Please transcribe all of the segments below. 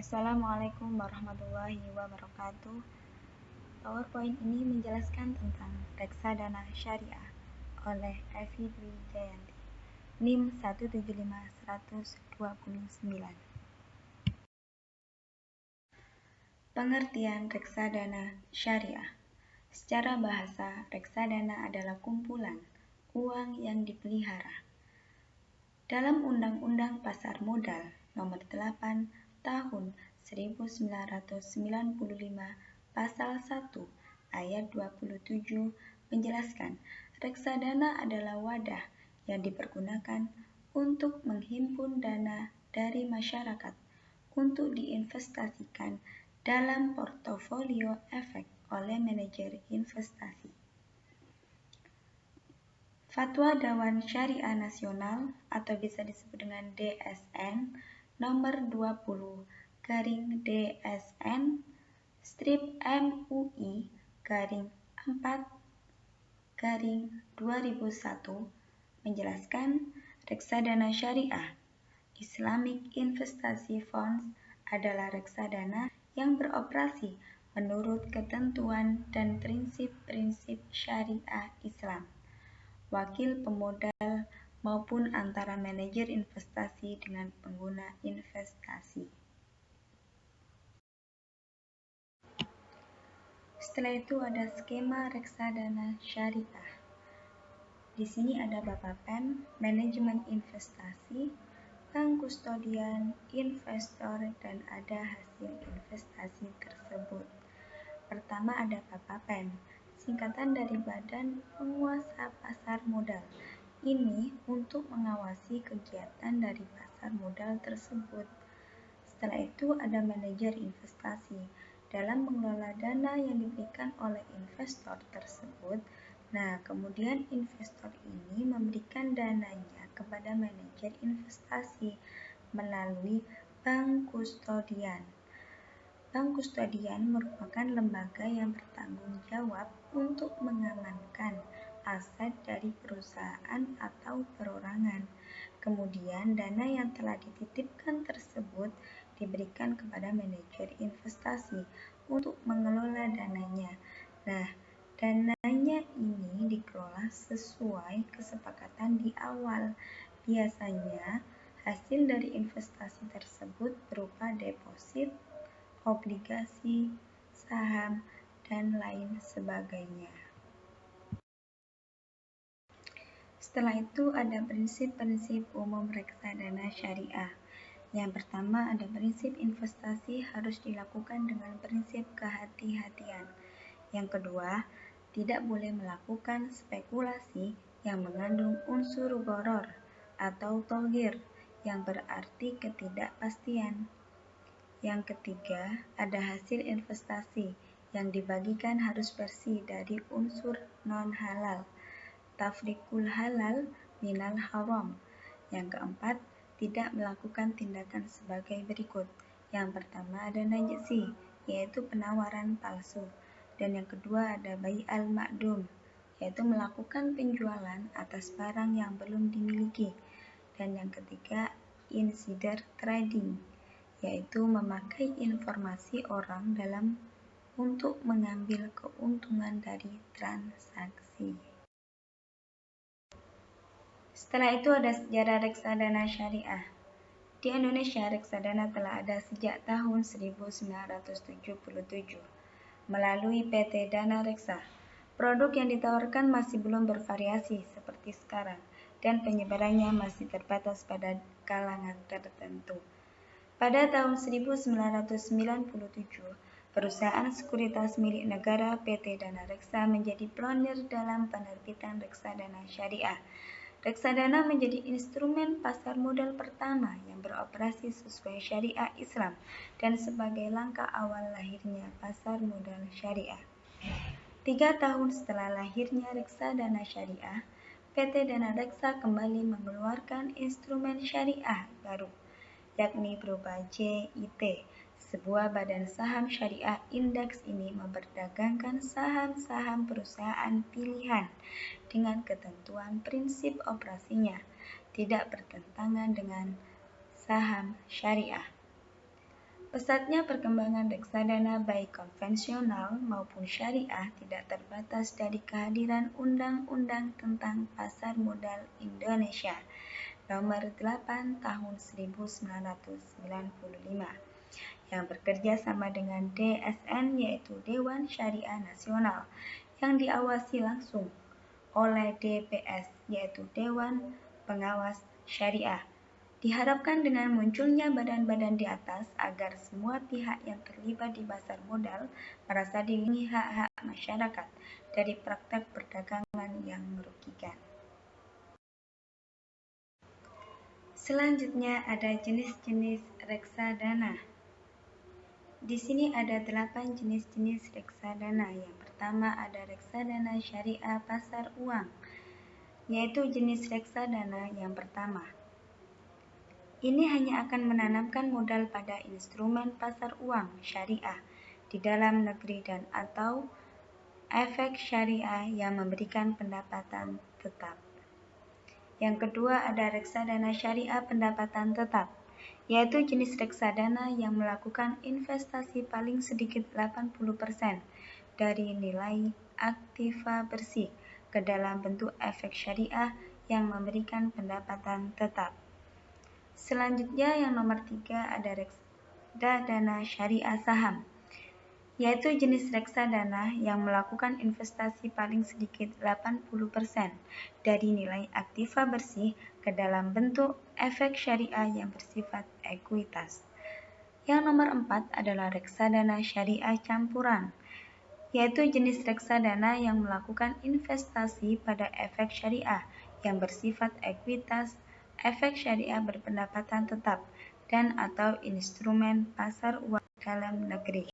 Assalamualaikum warahmatullahi wabarakatuh. PowerPoint ini menjelaskan tentang reksadana syariah oleh Evi Dwi Jayanti, NIM 175129. Pengertian reksadana syariah. Secara bahasa, reksadana adalah kumpulan uang yang dipelihara. Dalam Undang-Undang Pasar Modal Nomor 8 Tahun 1995 Pasal 1 Ayat 27 menjelaskan reksadana adalah wadah yang dipergunakan untuk menghimpun dana dari masyarakat untuk diinvestasikan dalam portofolio efek oleh manajer investasi. Fatwa Dewan Syariah Nasional atau bisa disebut dengan DSN nomor 20/DSN/MUI/4/2001 menjelaskan reksadana syariah Islamic Investasi Funds adalah reksadana yang beroperasi menurut ketentuan dan prinsip-prinsip syariah Islam, wakil pemodal maupun antara manajer investasi dengan pengguna investasi. Setelah itu ada skema reksadana syariah. Di sini ada BAPAPEN, manajemen investasi, bank kustodian, investor, dan ada hasil investasi tersebut. Pertama ada BAPAPEN, singkatan dari Badan Penguasa Pasar Modal. Ini untuk mengawasi kegiatan dari pasar modal tersebut. Setelah itu ada manajer investasi dalam mengelola dana yang diberikan oleh investor tersebut. Nah, kemudian investor ini memberikan dananya kepada manajer investasi melalui bank kustodian. Bank kustodian merupakan lembaga yang bertanggung jawab untuk mengamankan aset dari perusahaan atau perorangan. Kemudian dana yang telah dititipkan tersebut diberikan kepada manajer investasi untuk mengelola dananya. Nah, dananya ini dikelola sesuai kesepakatan di awal. Biasanya hasil dari investasi tersebut berupa deposit, obligasi, saham, dan lain sebagainya. Setelah itu ada prinsip-prinsip umum reksadana syariah. Yang pertama ada prinsip investasi harus dilakukan dengan prinsip kehati-hatian. Yang kedua, tidak boleh melakukan spekulasi yang mengandung unsur gharar atau taghir yang berarti ketidakpastian. Yang ketiga, ada hasil investasi yang dibagikan harus bersih dari unsur non-halal. Tafrikul halal minal haram. Yang keempat, tidak melakukan tindakan sebagai berikut. Yang pertama ada najisi, yaitu penawaran palsu. Dan yang kedua ada bai al-ma'dum, yaitu melakukan penjualan atas barang yang belum dimiliki. Dan yang ketiga, insider trading, yaitu memakai informasi orang dalam untuk mengambil keuntungan dari transaksi. Setelah itu ada sejarah reksadana syariah. Di Indonesia, reksadana telah ada sejak tahun 1977 melalui PT Dana Reksa. Produk yang ditawarkan masih belum bervariasi seperti sekarang dan penyebarannya masih terbatas pada kalangan tertentu. Pada tahun 1997, perusahaan sekuritas milik negara PT Dana Reksa menjadi pionir dalam penerbitan reksadana syariah. Reksadana menjadi instrumen pasar modal pertama yang beroperasi sesuai syariah Islam dan sebagai langkah awal lahirnya pasar modal syariah. 3 tahun setelah lahirnya reksadana syariah, PT Dana Reksa kembali mengeluarkan instrumen syariah baru, yakni berupa JIT, sebuah badan saham syariah. Indeks ini memperdagangkan saham-saham perusahaan pilihan dengan ketentuan prinsip operasinya tidak bertentangan dengan saham syariah. Pesatnya perkembangan reksadana baik konvensional maupun syariah tidak terbatas dari kehadiran Undang-Undang tentang Pasar Modal Indonesia Nomor 8 Tahun 1995 yang bekerja sama dengan DSN yaitu Dewan Syariah Nasional yang diawasi langsung oleh DPS yaitu Dewan Pengawas Syariah. Diharapkan dengan munculnya badan-badan di atas agar semua pihak yang terlibat di pasar modal merasa dilindungi hak-hak masyarakat dari praktek perdagangan yang merugikan. Selanjutnya ada jenis-jenis reksadana. Di sini ada 8 jenis-jenis reksadana. Yang pertama ada reksadana syariah pasar uang, yaitu jenis reksadana yang pertama. Ini hanya akan menanamkan modal pada instrumen pasar uang syariah di dalam negeri dan atau efek syariah yang memberikan pendapatan tetap. Yang kedua ada reksadana syariah pendapatan tetap, yaitu jenis reksadana yang melakukan investasi paling sedikit 80% dari nilai aktiva bersih ke dalam bentuk efek syariah yang memberikan pendapatan tetap. Selanjutnya yang nomor 3 ada reksadana syariah saham, yaitu jenis reksadana yang melakukan investasi paling sedikit 80% dari nilai aktiva bersih ke dalam bentuk efek syariah yang bersifat ekuitas. Yang nomor 4 adalah reksadana syariah campuran, yaitu jenis reksadana yang melakukan investasi pada efek syariah yang bersifat ekuitas, efek syariah berpendapatan tetap, dan atau instrumen pasar uang dalam negeri.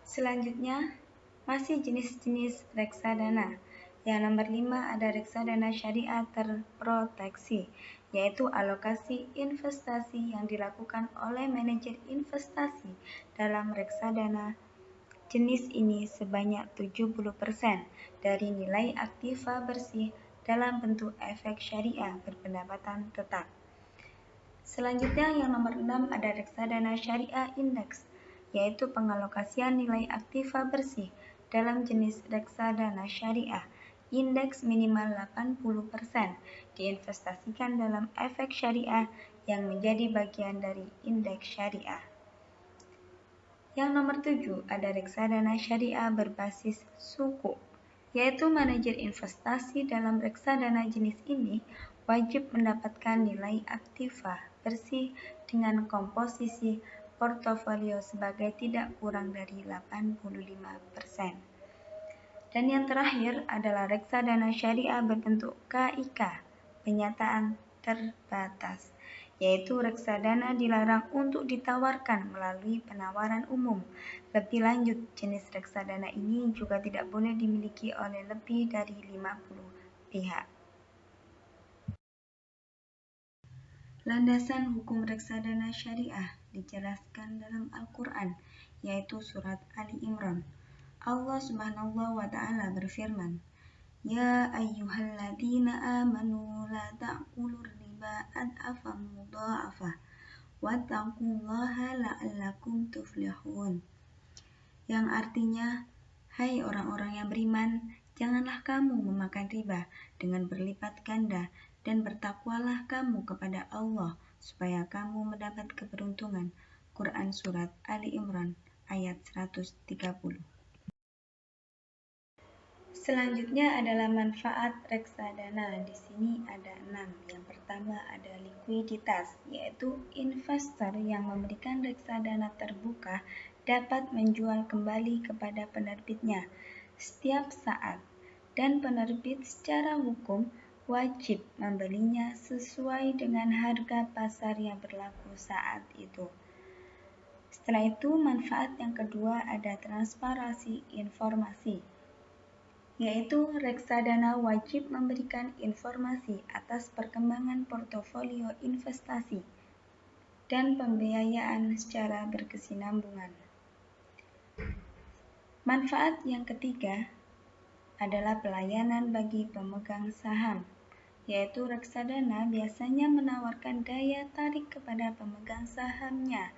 Selanjutnya, masih jenis-jenis reksadana. Yang nomor 5 ada reksadana syariah terproteksi, yaitu alokasi investasi yang dilakukan oleh manajer investasi dalam reksadana jenis ini sebanyak 70% dari nilai aktiva bersih dalam bentuk efek syariah berpendapatan tetap. Selanjutnya yang nomor 6 ada reksadana syariah indeks, yaitu pengalokasian nilai aktiva bersih dalam jenis reksadana syariah indeks minimal 80% diinvestasikan dalam efek syariah yang menjadi bagian dari indeks syariah. Yang nomor 7 ada reksadana syariah berbasis suku, yaitu manajer investasi dalam reksadana jenis ini wajib mendapatkan nilai aktiva bersih dengan komposisi portofolio sebagai tidak kurang dari 85%. Dan yang terakhir adalah reksadana syariah berbentuk KIK, penyataan terbatas, yaitu reksadana dilarang untuk ditawarkan melalui penawaran umum. Lebih lanjut, jenis reksadana ini juga tidak boleh dimiliki oleh lebih dari 50 pihak. Landasan hukum reksadana syariah dijelaskan dalam Al-Quran, yaitu surat Ali Imran. Allah Subhanahu wa Ta'ala berfirman, Ya ayyuhalladzina amanu la ta'kulur riba ad'afan mudha'afah wattaqullaha la'allakum tuflihun. Yang artinya, hai orang-orang yang beriman, janganlah kamu memakan riba dengan berlipat ganda dan bertakwalah kamu kepada Allah supaya kamu mendapat keberuntungan. Quran Surat Ali Imran ayat 130. Selanjutnya adalah manfaat reksadana. Di sini ada 6. Yang pertama ada likuiditas, yaitu investor yang memberikan reksadana terbuka dapat menjual kembali kepada penerbitnya setiap saat, dan penerbit secara hukum wajib membelinya sesuai dengan harga pasar yang berlaku saat itu. Setelah itu, manfaat yang kedua ada transparansi informasi, yaitu reksadana wajib memberikan informasi atas perkembangan portofolio investasi dan pembiayaan secara berkesinambungan. Manfaat yang ketiga adalah pelayanan bagi pemegang saham. yaitu reksadana biasanya menawarkan daya tarik kepada pemegang sahamnya,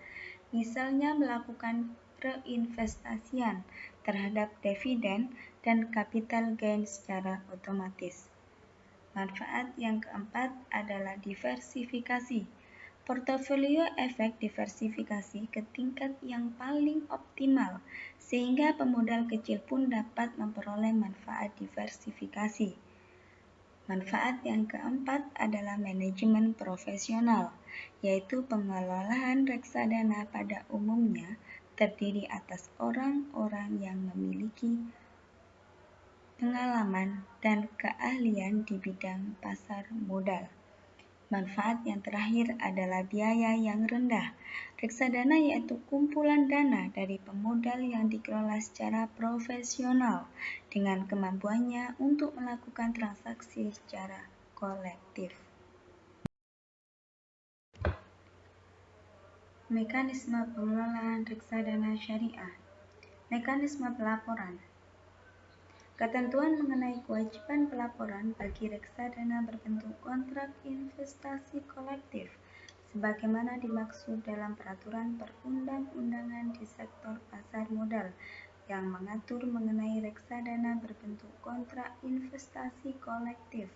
misalnya melakukan reinvestasian terhadap dividen dan capital gain secara otomatis. Manfaat yang keempat adalah diversifikasi. Portofolio efek diversifikasi ke tingkat yang paling optimal, sehingga pemodal kecil pun dapat memperoleh manfaat diversifikasi. Manfaat yang keempat adalah manajemen profesional, yaitu pengelolaan reksadana pada umumnya terdiri atas orang-orang yang memiliki pengalaman dan keahlian di bidang pasar modal. Manfaat yang terakhir adalah biaya yang rendah. Reksadana yaitu kumpulan dana dari pemodal yang dikelola secara profesional dengan kemampuannya untuk melakukan transaksi secara kolektif. Mekanisme pengelolaan reksadana syariah. Mekanisme pelaporan. Ketentuan mengenai kewajiban pelaporan bagi reksadana berbentuk kontrak investasi kolektif, sebagaimana dimaksud dalam peraturan perundang-undangan di sektor pasar modal yang mengatur mengenai reksadana berbentuk kontrak investasi kolektif,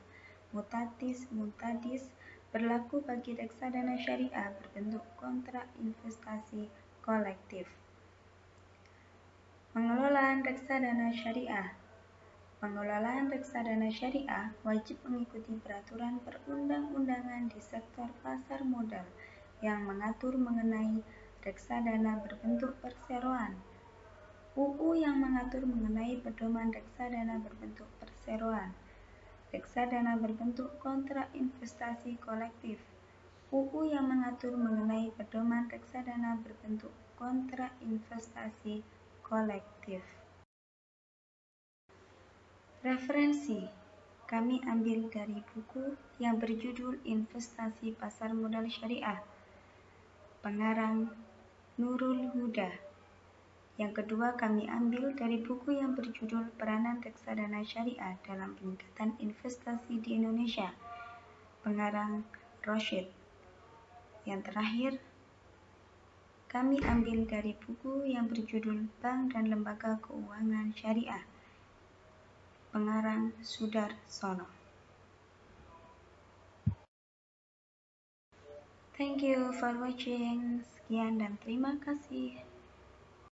mutatis mutandis, berlaku bagi reksadana syariah berbentuk kontrak investasi kolektif. Pengelolaan reksadana syariah. Pengelolaan reksadana syariah wajib mengikuti peraturan perundang-undangan di sektor pasar modal yang mengatur mengenai reksadana berbentuk perseroan, UU yang mengatur mengenai pedoman reksadana berbentuk perseroan, reksadana berbentuk kontrak investasi kolektif, UU yang mengatur mengenai pedoman reksadana berbentuk kontrak investasi kolektif. Referensi: kami ambil dari buku yang berjudul Investasi Pasar Modal Syariah, pengarang Nurul Huda. Yang kedua, kami ambil dari buku yang berjudul Peranan Reksadana Syariah dalam Peningkatan Investasi di Indonesia, pengarang Rosyid. Yang terakhir, kami ambil dari buku yang berjudul Bank dan Lembaga Keuangan Syariah, pengarang Sudarsono. Thank you for watching. Sekian dan terima kasih.